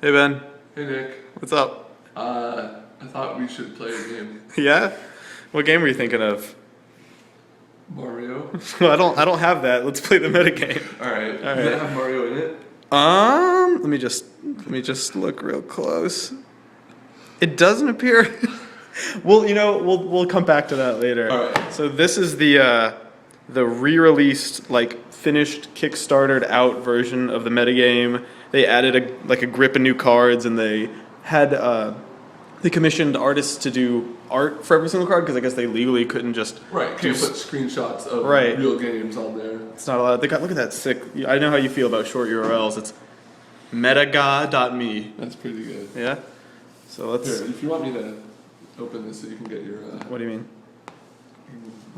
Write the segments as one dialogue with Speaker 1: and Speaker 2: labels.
Speaker 1: Hey Ben,
Speaker 2: Hey Nick.
Speaker 1: what's up?
Speaker 2: I thought we should play a game.
Speaker 1: Yeah? What game were you thinking of?
Speaker 2: Mario.
Speaker 1: I don't have that. Let's play the metagame.
Speaker 2: Alright.
Speaker 1: All
Speaker 2: Does it
Speaker 1: right.
Speaker 2: have Mario in it?
Speaker 1: Let me just look real close. It doesn't appear. We'll come back to that later.
Speaker 2: All right.
Speaker 1: So this is the re-released, like, finished Kickstartered out version of the metagame. They added a grip and new cards, and they had they commissioned artists to do art for every single card because I guess they legally couldn't just
Speaker 2: Right. Can't put screenshots of
Speaker 1: Right.
Speaker 2: real games on there.
Speaker 1: It's not allowed. Look at that sick. I know how you feel about short URLs. It's metagame.
Speaker 2: That's pretty good.
Speaker 1: Yeah. So let's.
Speaker 2: Here, if you want me to open this so you can get your.
Speaker 1: What do you mean?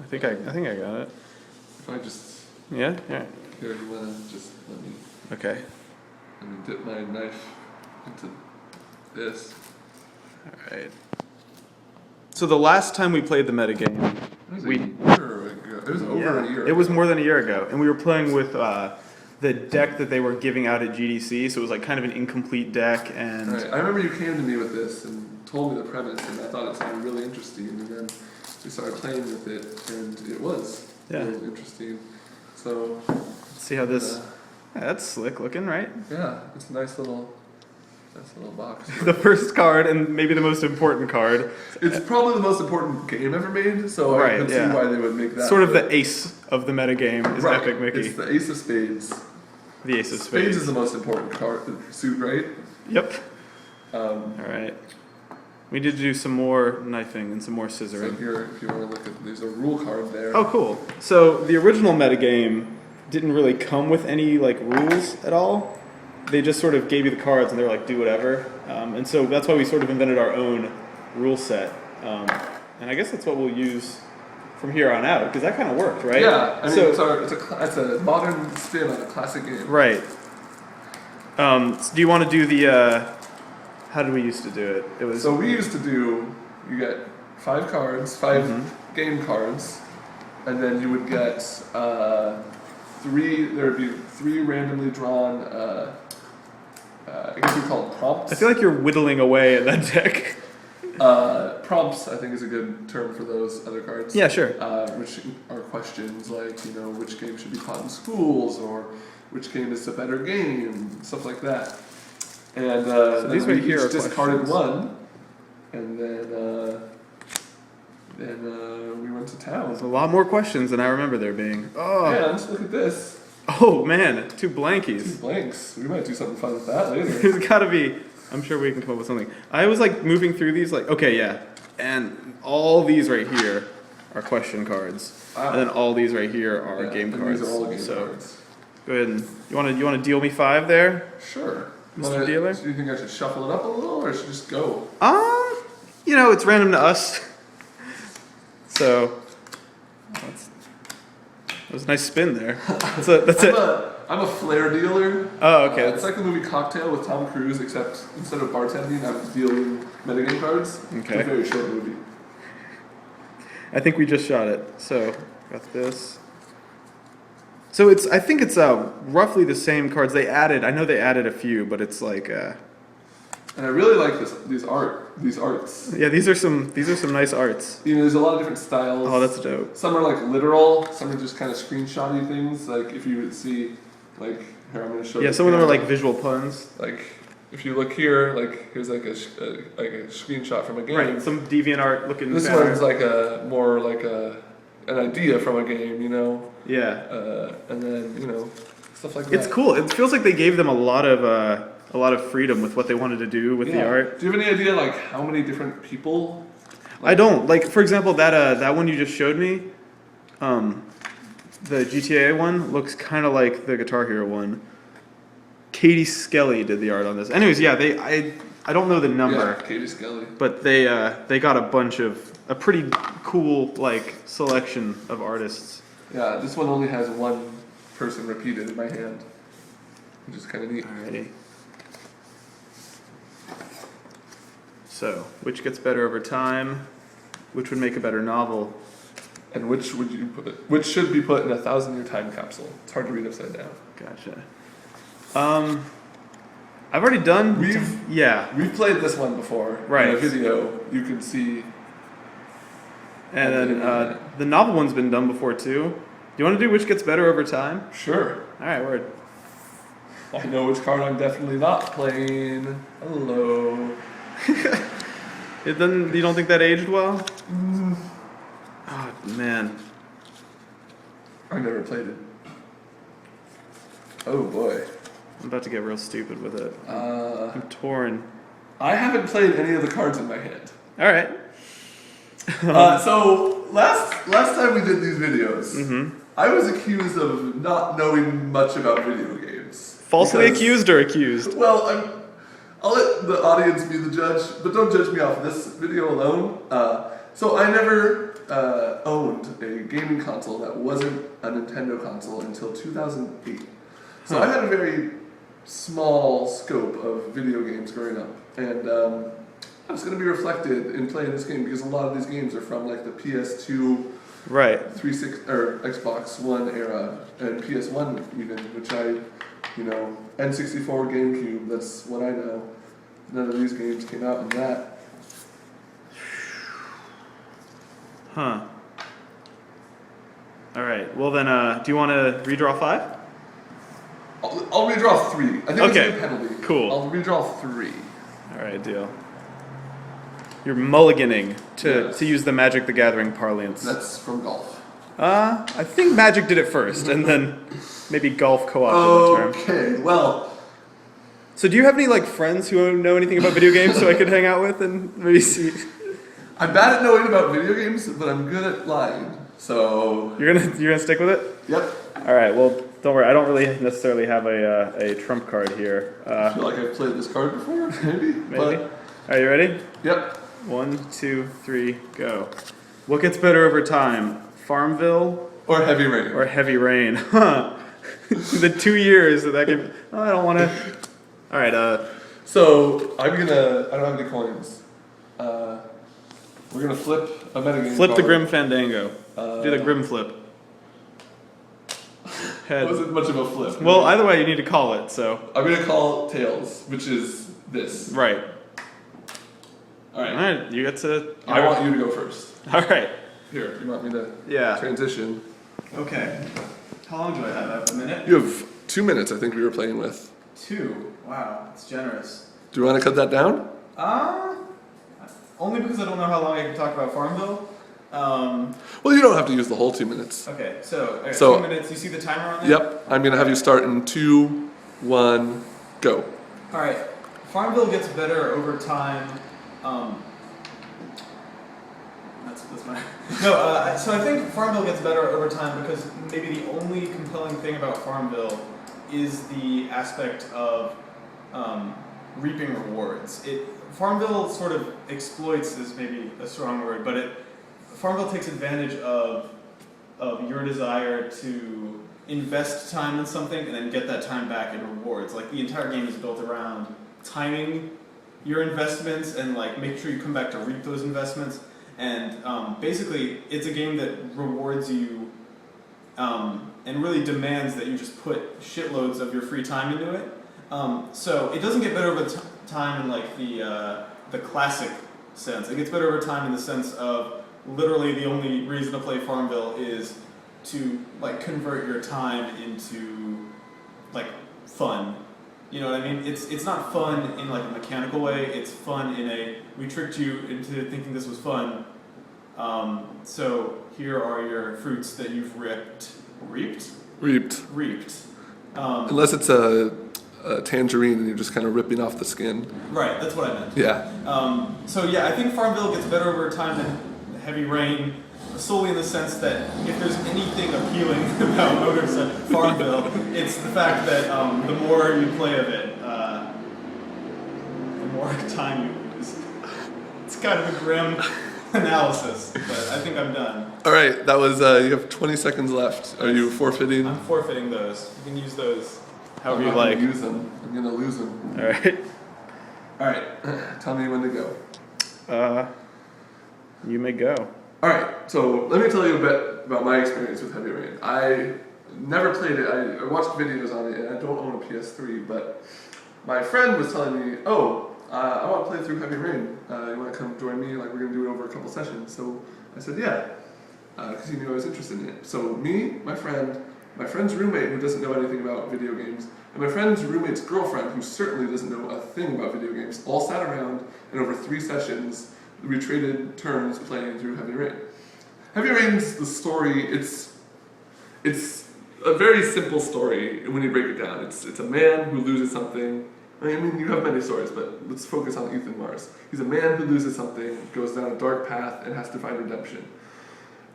Speaker 1: I think I got it.
Speaker 2: If I just.
Speaker 1: Yeah. Yeah.
Speaker 2: Here, you wanna just let me
Speaker 1: Okay.
Speaker 2: dip my knife into this.
Speaker 1: All right. So the last time we played the metagame,
Speaker 2: It was
Speaker 1: we
Speaker 2: a year ago. It was over a year ago.
Speaker 1: It was more than a year ago, and we were playing with the deck that they were giving out at GDC. So it was like kind of an incomplete deck, and
Speaker 2: Right. I remember you came to me with this and told me the premise, and I thought it sounded really interesting, and then we started playing with it, and it was really interesting. So,
Speaker 1: let's see how this. Yeah, that's slick looking, right?
Speaker 2: yeah, it's a nice little box.
Speaker 1: The first card, and maybe the most important card.
Speaker 2: It's probably the most important game ever made, so I can see why they would make that.
Speaker 1: Sort of the ace of the metagame is
Speaker 2: right.
Speaker 1: Epic Mickey.
Speaker 2: It's the ace of spades.
Speaker 1: The ace of
Speaker 2: Spades
Speaker 1: spades.
Speaker 2: is the most important card suit, right?
Speaker 1: Yep. All right. We need to do some more knifing and some more
Speaker 2: So
Speaker 1: scissoring.
Speaker 2: here, if you want to look at, there's a rule card there.
Speaker 1: Oh, cool. So the original metagame didn't really come with any like rules at all. They just sort of gave you the cards and they were like, do whatever. And so that's why we sort of invented our own rule set. And I guess that's what we'll use from here on out, because that kind of worked, right?
Speaker 2: Yeah, I mean,
Speaker 1: so,
Speaker 2: it's a modern spin on a classic game.
Speaker 1: right. So do you want to do the, how did we used to do it? It was
Speaker 2: So we used to do, you get 5 cards, 5 game cards, and then you would get 3, there would be 3 randomly drawn, I guess we call it prompts.
Speaker 1: I feel like you're whittling away at that deck.
Speaker 2: Prompts, I think, is a good term for those other cards.
Speaker 1: Yeah, sure.
Speaker 2: Which are questions like, which game should be taught in schools, or which game is a better game, stuff like that. And
Speaker 1: So these
Speaker 2: then
Speaker 1: right
Speaker 2: we
Speaker 1: here
Speaker 2: each
Speaker 1: are
Speaker 2: discarded
Speaker 1: questions.
Speaker 2: one, and then we went to town.
Speaker 1: There's a lot more questions than I remember there being. Oh,
Speaker 2: And look at this,
Speaker 1: oh man, 2
Speaker 2: 2
Speaker 1: blankies.
Speaker 2: blanks. We might do something fun with that later.
Speaker 1: There's gotta be. I'm sure we can come up with something. I was like moving through these, like, okay, yeah, and all these right here are question cards,
Speaker 2: Wow.
Speaker 1: and then all these right here are
Speaker 2: Yeah,
Speaker 1: game
Speaker 2: and
Speaker 1: cards.
Speaker 2: These are all game
Speaker 1: so
Speaker 2: cards.
Speaker 1: go ahead and you want to deal me 5 there,
Speaker 2: Sure.
Speaker 1: Mr. Dealer.
Speaker 2: Do you think I should shuffle it up a little, or should just go?
Speaker 1: It's random to us. So that was a nice spin there. That's it.
Speaker 2: I'm a flair dealer.
Speaker 1: Oh, okay.
Speaker 2: It's like the movie Cocktail with Tom Cruise, except instead of bartending, I'm dealing metagame cards.
Speaker 1: Okay.
Speaker 2: It's a very short movie.
Speaker 1: I think we just shot it. So got this. So I think it's roughly the same cards they added. I know they added a few, but it's like
Speaker 2: And I really like these arts.
Speaker 1: yeah, these are some nice arts.
Speaker 2: There's a lot of different styles.
Speaker 1: Oh, that's dope.
Speaker 2: Some are like literal. Some are just kind of screenshotty things. Like if you would see, like here I'm gonna show.
Speaker 1: Yeah,
Speaker 2: you
Speaker 1: some of them are
Speaker 2: here.
Speaker 1: like visual puns.
Speaker 2: Like if you look here, like here's like a screenshot from a game.
Speaker 1: Right, some DeviantArt looking.
Speaker 2: This
Speaker 1: banner.
Speaker 2: one's like more like an idea from a game,
Speaker 1: Yeah.
Speaker 2: and then stuff like that.
Speaker 1: It's cool. It feels like they gave them a lot of freedom with what they wanted to do with the art.
Speaker 2: Do you have any idea like how many different people?
Speaker 1: I don't. Like, for example, that one you just showed me, the GTA one looks kind of like the Guitar Hero one. Katie Skelly did the art on this. Anyways, yeah, I don't know the number.
Speaker 2: Yeah, Katie Skelly.
Speaker 1: But they got a pretty cool like selection of artists.
Speaker 2: Yeah, this one only has one person repeated in my hand, which is kind of neat.
Speaker 1: Alrighty. So, which gets better over time? Which would make a better novel?
Speaker 2: And which would you put it? Which should be put in a 1,000-year time capsule? It's hard to read upside down.
Speaker 1: Gotcha. I've already done.
Speaker 2: We've played this one before.
Speaker 1: Right.
Speaker 2: In a video, you can see.
Speaker 1: And then the novel one's been done before too. Do you want to do which gets better over time?
Speaker 2: Sure.
Speaker 1: All right, word.
Speaker 2: I know which card I'm definitely not playing. Hello.
Speaker 1: You don't think that aged well? Oh man.
Speaker 2: I never played it. Oh boy.
Speaker 1: I'm about to get real stupid with it. I'm torn.
Speaker 2: I haven't played any of the cards in my hand.
Speaker 1: All right.
Speaker 2: So last time we did these videos, I was accused of not knowing much about video games.
Speaker 1: Falsely accused or accused?
Speaker 2: Well, I'll let the audience be the judge, but don't judge me off this video alone. So I never owned a gaming console that wasn't a Nintendo console until 2008. So I had a very small scope of video games growing up, and it's going to be reflected in playing this game because a lot of these games are from like the PS2,
Speaker 1: right,
Speaker 2: 360 or Xbox One era, and PS1 even, which N64, GameCube. That's what I know. None of these games came out in that.
Speaker 1: Huh. All right. Well then, do you want to redraw 5?
Speaker 2: I'll redraw 3. I think
Speaker 1: okay.
Speaker 2: It's a penalty.
Speaker 1: Cool.
Speaker 2: I'll redraw 3.
Speaker 1: All right, deal. You're mulliganing to use the Magic the Gathering parlance.
Speaker 2: That's from golf.
Speaker 1: I think Magic did it first, and then maybe golf co-opted the term.
Speaker 2: Okay, well.
Speaker 1: So do you have any like friends who know anything about video games so I could hang out with and maybe see?
Speaker 2: I'm bad at knowing about video games, but I'm good at lying. So
Speaker 1: you're gonna stick with it?
Speaker 2: Yep.
Speaker 1: All right. Well, don't worry. I don't really necessarily have a trump card here.
Speaker 2: I feel like I've played this card before. Maybe.
Speaker 1: Maybe. Are you ready?
Speaker 2: Yep.
Speaker 1: 1, 2, 3, go. What gets better over time? Farmville
Speaker 2: or Heavy Rain?
Speaker 1: Or Heavy Rain? Huh. The 2 years that can. Oh, I don't want to. All right.
Speaker 2: So I don't have any coins. We're gonna flip a metagame.
Speaker 1: Flip
Speaker 2: card.
Speaker 1: the Grim Fandango. Do the Grim flip. Head.
Speaker 2: It wasn't much of a flip.
Speaker 1: Well, either way, you need to call it. So
Speaker 2: I'm gonna call tails, which is this.
Speaker 1: Right.
Speaker 2: All right.
Speaker 1: All right. You get to.
Speaker 2: I want you to go first.
Speaker 1: All right.
Speaker 2: Here, you want me to?
Speaker 1: Yeah.
Speaker 2: Transition.
Speaker 1: Okay. How long do I have? I have a minute.
Speaker 2: You have 2 minutes. I think we were playing with.
Speaker 1: 2. Wow, that's generous.
Speaker 2: Do you want to cut that down?
Speaker 1: Only because I don't know how long I can talk about Farmville.
Speaker 2: Well, you don't have to use the whole 2 minutes.
Speaker 1: Okay, so 2 minutes. You see the timer on there?
Speaker 2: Yep. I'm gonna have you start in 2, 1, go.
Speaker 1: All right. Farmville gets better over time. That's my. No. So I think Farmville gets better over time because maybe the only compelling thing about Farmville is the aspect of reaping rewards. Farmville sort of exploits is maybe a strong word, but Farmville takes advantage of your desire to invest time in something and then get that time back in rewards. Like the entire game is built around timing your investments and like make sure you come back to reap those investments. And basically, it's a game that rewards you and really demands that you just put shitloads of your free time into it. So it doesn't get better over time in like the classic sense. It gets better over time in the sense of literally the only reason to play Farmville is to like convert your time into like fun. You know what I mean? It's not fun in like a mechanical way. It's fun in we tricked you into thinking this was fun. So here are your fruits that you've reaped.
Speaker 2: Unless it's a tangerine and you're just kind of ripping off the skin.
Speaker 1: Right, that's what I meant.
Speaker 2: Yeah.
Speaker 1: So yeah, I think Farmville gets better over time than Heavy Rain, solely in the sense that if there's anything appealing about Motors at Farmville, it's the fact that the more you play of it, the more time you lose. It's kind of a grim analysis, but I think I'm done.
Speaker 2: All right, that was, you have 20 seconds left. Are you forfeiting?
Speaker 1: I'm forfeiting those. You can use those however
Speaker 2: I'm
Speaker 1: you
Speaker 2: not
Speaker 1: like.
Speaker 2: Gonna use them. I'm going to lose them.
Speaker 1: All right.
Speaker 2: All right, tell me when to go.
Speaker 1: You may go.
Speaker 2: All right, so let me tell you a bit about my experience with Heavy Rain. I never played it. I watched videos on it, and I don't own a PS3, but my friend was telling me, oh, I want to play through Heavy Rain. You want to come join me? Like, we're going to do it over a couple sessions. So I said, yeah, because he knew I was interested in it. So me, my friend's roommate who doesn't know anything about video games, and my friend's roommate's girlfriend who certainly doesn't know a thing about video games, all sat around, and over 3 sessions, we traded turns playing through Heavy Rain. Heavy Rain's the story, it's a very simple story when you break it down. It's a man who loses something. I mean, you have many stories, but let's focus on Ethan Mars. He's a man who loses something, goes down a dark path, and has to find redemption.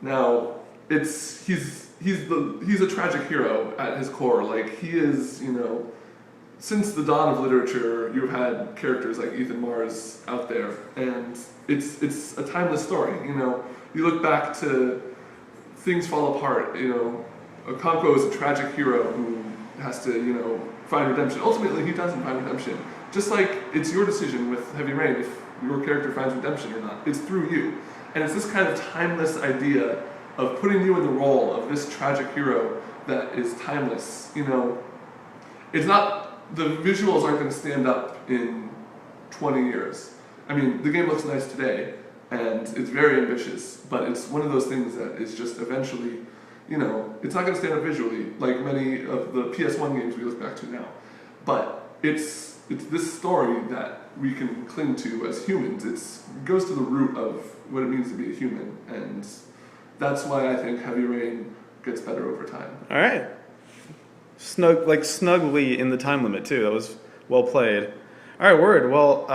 Speaker 2: Now, he's a tragic hero at his core. Like, he is, you know, since the dawn of literature, you've had characters like Ethan Mars out there, and it's a timeless story. You know, you look back to things fall apart. You know, Okonkwo is a tragic hero who has to, you know, find redemption. Ultimately, he doesn't find redemption. Just like it's your decision with Heavy Rain if your character finds redemption or not. It's through you. And it's this kind of timeless idea of putting you in the role of this tragic hero that is timeless. You know, it's not, the visuals aren't going to stand up in 20 years. I mean, the game looks nice today, and it's very ambitious, but it's one of those things that is just eventually, you know, it's not going to stand up visually like many of the PS1 games we look back to now. But it's this story that we can cling to as humans. It goes to the root of what it means to be a human, and that's why I think Heavy Rain gets better over time.
Speaker 1: All right. Snugly in the time limit, too. That was well played. All right, word. Well,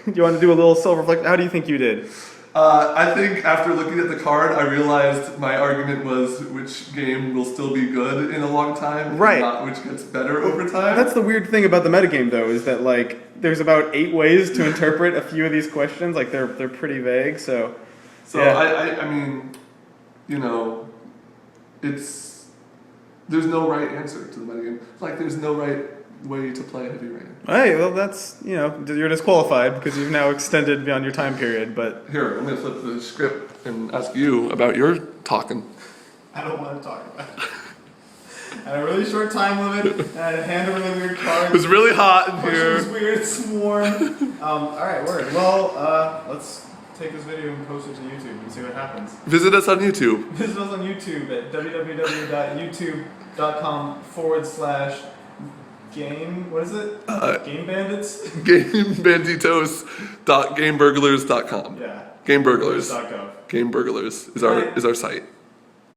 Speaker 1: you want to do a little self-reflect? How do you think you did?
Speaker 2: I think after looking at the card, I realized my argument was which game will still be good in a long time,
Speaker 1: right?
Speaker 2: Not which gets better over time.
Speaker 1: That's the weird thing about the metagame, though, is that like there's about 8 ways to interpret a few of these questions. Like they're pretty vague. So yeah.
Speaker 2: I mean, you know, there's no right answer to the metagame. Like there's no right way to play Heavy Rain.
Speaker 1: Hey, well, that's, you know, you're disqualified because you've now extended beyond your time period. But
Speaker 2: here, I'm going to flip the script and ask you about your talking.
Speaker 1: I don't want to talk about it. I had a really short time limit. I had to hand a really weird card.
Speaker 2: It was really hot in here.
Speaker 1: It was weird. It's warm. All right, word. Well, let's take this video and post it to YouTube and see what happens.
Speaker 2: Visit us on YouTube.
Speaker 1: Visit us on YouTube at www.youtube.com/game, what is it? Game Bandits?
Speaker 2: GameBanditos.GameBurglars.com.
Speaker 1: Yeah.
Speaker 2: GameBurglars.
Speaker 1: .gov.
Speaker 2: GameBurglars is our site.